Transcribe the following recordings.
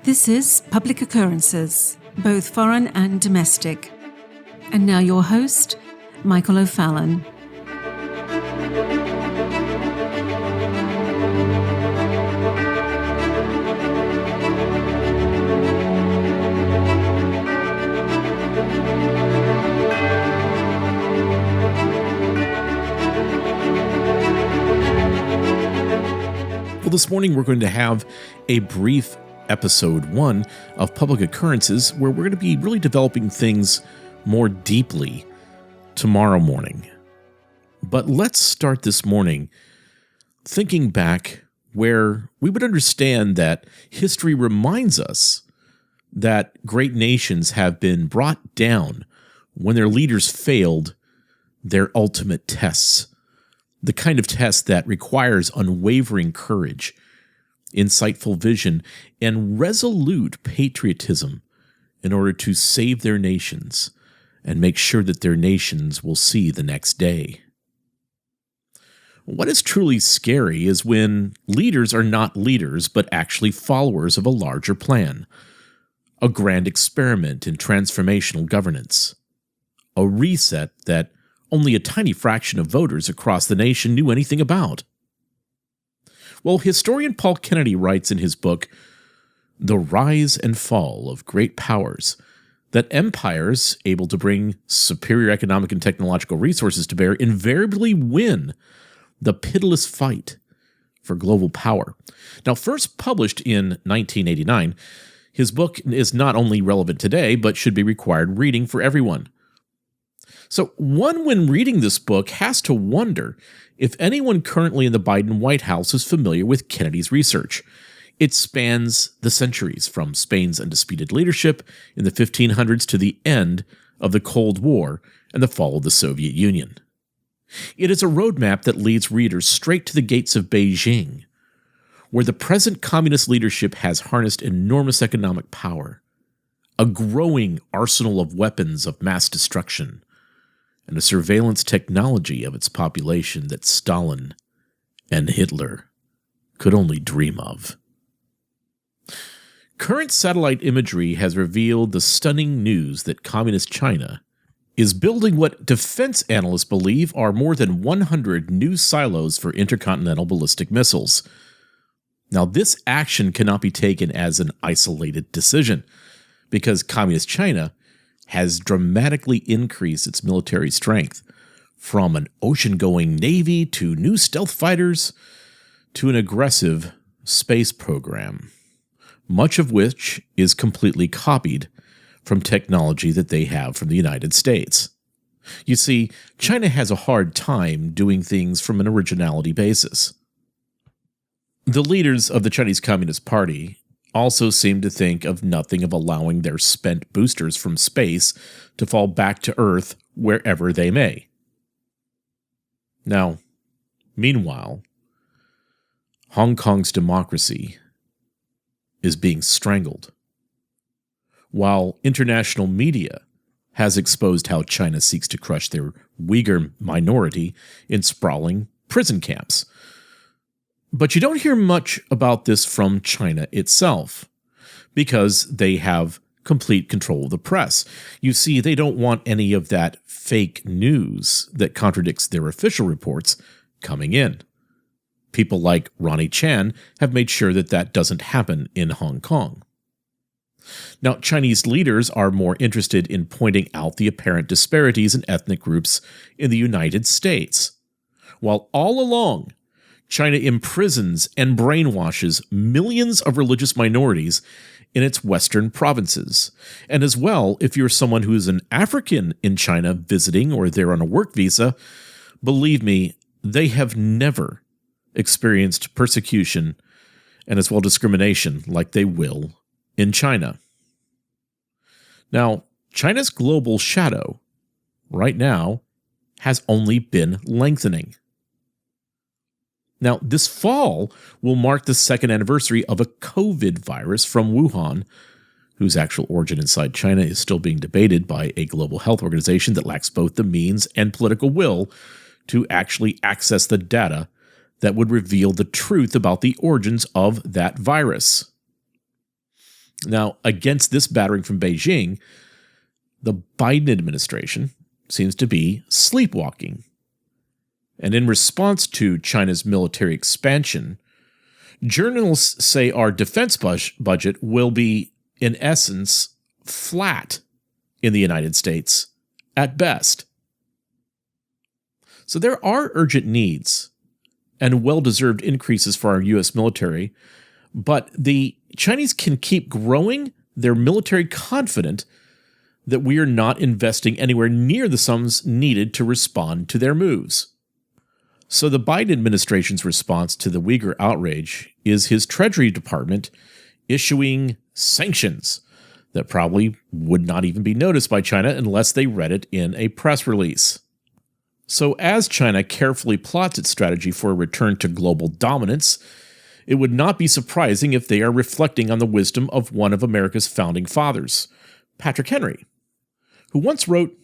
This is Public Occurrences, both foreign and domestic. And now your host, Michael O'Fallon. Well, this morning we're going to have a brief episode 1 of Public Occurrences where we're going to be really developing things more deeply tomorrow morning. But let's start this morning thinking back where we would understand that history reminds us that great nations have been brought down when their leaders failed their ultimate tests. The kind of test that requires unwavering courage, insightful vision, and resolute patriotism in order to save their nations and make sure that their nations will see the next day. What is truly scary is when leaders are not leaders, but actually followers of a larger plan, a grand experiment in transformational governance, a reset that only a tiny fraction of voters across the nation knew anything about. Well, historian Paul Kennedy writes in his book, The Rise and Fall of Great Powers, that empires able to bring superior economic and technological resources to bear invariably win the pitiless fight for global power. Now, first published in 1989, his book is not only relevant today, but should be required reading for everyone. So one, when reading this book, has to wonder if anyone currently in the Biden White House is familiar with Kennedy's research. It spans the centuries, from Spain's undisputed leadership in the 1500s to the end of the Cold War and the fall of the Soviet Union. It is a roadmap that leads readers straight to the gates of Beijing, where the present communist leadership has harnessed enormous economic power, a growing arsenal of weapons of mass destruction, and a surveillance technology of its population that Stalin and Hitler could only dream of. Current satellite imagery has revealed the stunning news that Communist China is building what defense analysts believe are more than 100 new silos for intercontinental ballistic missiles. Now, this action cannot be taken as an isolated decision, because Communist China has dramatically increased its military strength, from an ocean-going navy to new stealth fighters to an aggressive space program, much of which is completely copied from technology that they have from the United States. You see, China has a hard time doing things from an originality basis. The leaders of the Chinese Communist Party also seem to think of nothing of allowing their spent boosters from space to fall back to Earth wherever they may. Now, meanwhile, Hong Kong's democracy is being strangled, while international media has exposed how China seeks to crush their Uyghur minority in sprawling prison camps. But you don't hear much about this from China itself, because they have complete control of the press. You see, they don't want any of that fake news that contradicts their official reports coming in. People like Ronnie Chan have made sure that that doesn't happen in Hong Kong. Now, Chinese leaders are more interested in pointing out the apparent disparities in ethnic groups in the United States, while all along, China imprisons and brainwashes millions of religious minorities in its western provinces. And as well, if you're someone who is an African in China visiting or there on a work visa, believe me, they have never experienced persecution and as well discrimination like they will in China. Now, China's global shadow right now has only been lengthening. Now, this fall will mark the second anniversary of a COVID virus from Wuhan, whose actual origin inside China is still being debated by a global health organization that lacks both the means and political will to actually access the data that would reveal the truth about the origins of that virus. Now, against this battering from Beijing, the Biden administration seems to be sleepwalking. And in response to China's military expansion, journalists say our defense budget will be, in essence, flat in the United States at best. So there are urgent needs and well-deserved increases for our U.S. military, but the Chinese can keep growing their military confident that we are not investing anywhere near the sums needed to respond to their moves. So the Biden administration's response to the Uyghur outrage is his Treasury Department issuing sanctions that probably would not even be noticed by China unless they read it in a press release. So as China carefully plots its strategy for a return to global dominance, it would not be surprising if they are reflecting on the wisdom of one of America's founding fathers, Patrick Henry, who once wrote,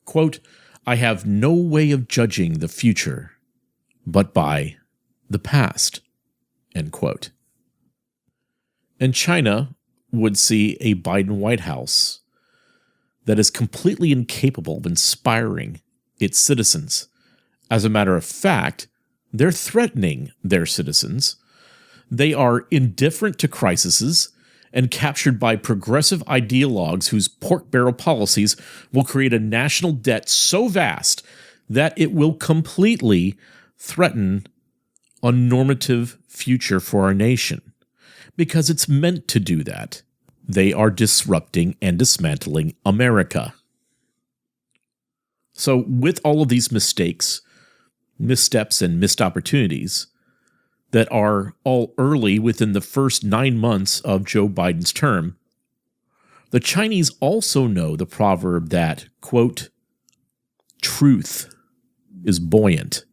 quote, "I have no way of judging the future but by the past," end quote. And China would see a Biden White House that is completely incapable of inspiring its citizens. As a matter of fact, they're threatening their citizens. They are indifferent to crises and captured by progressive ideologues whose pork barrel policies will create a national debt so vast that it will completely threaten a normative future for our nation. Because it's meant to do that. They are disrupting and dismantling America. So with all of these mistakes, missteps, and missed opportunities that are all early within the first 9 months of Joe Biden's term, the Chinese also know the proverb that, quote, "truth is buoyant.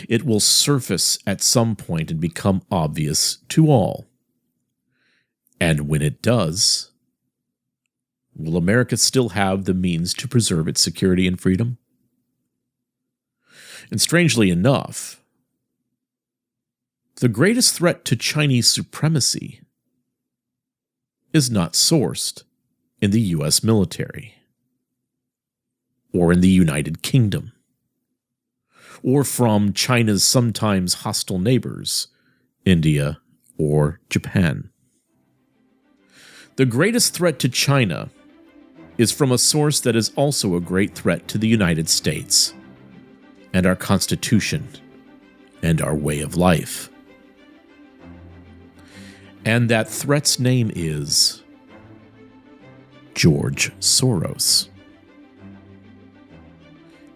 It will surface at some point and become obvious to all." And when it does, will America still have the means to preserve its security and freedom? And strangely enough, the greatest threat to Chinese supremacy is not sourced in the U.S. military, or in the United Kingdom, or from China's sometimes hostile neighbors, India or Japan. The greatest threat to China is from a source that is also a great threat to the United States and our Constitution and our way of life. And that threat's name is George Soros.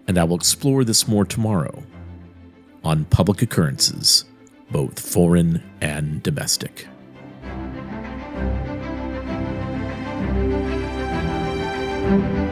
And I will explore this more tomorrow on Public Occurrences, both foreign and domestic. Thank you.